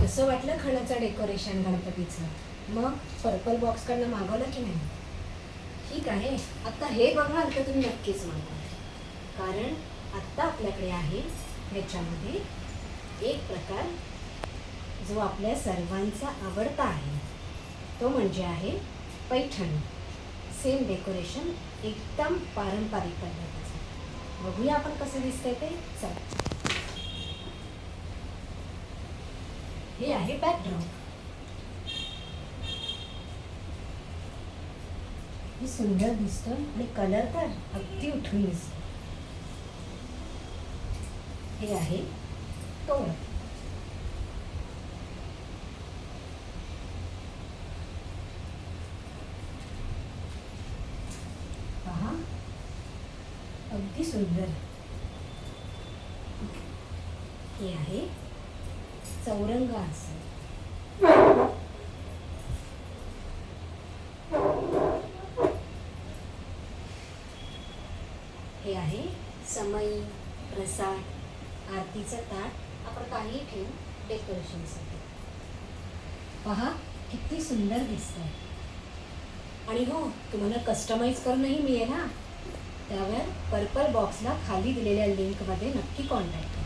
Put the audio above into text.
कसं वाटलं खणाचं डेकोरेशन गणपतीचं? मग पर्पल बॉक्सकडनं मागवलं की नाही? ठीक आहे, आता हे बघाल तर तुम्ही नक्कीच मागवा, कारण आत्ता आपल्याकडे आहे ह्याच्यामध्ये एक प्रकार जो आपल्या सर्वांचा आवडता आहे, तो म्हणजे आहे पैठणी. सेम डेकोरेशन, एकदम पारंपरिक पद्धतीचं. बघूया आपण कसं दिसतंय ते. चला, हे आहे बॅकड्रॉप. हे सुंदर दिसतं आणि कलर तर अगदी उठून दिसतो. हे आहे तोरण. पहा, अगदी सुंदर. हे आहे चौरंगाचं. हे आहे समई, प्रसाद, आरतीचं ताट. आपण काही ठेवू डेकोरेशनसाठी. पहा किती सुंदर दिसतंय. आणि हो, तुम्हाला कस्टमाइज करूनही मिळेल हा. त्यावर पर्पल बॉक्सला खाली दिलेल्या लिंकमध्ये नक्की कॉन्टॅक्ट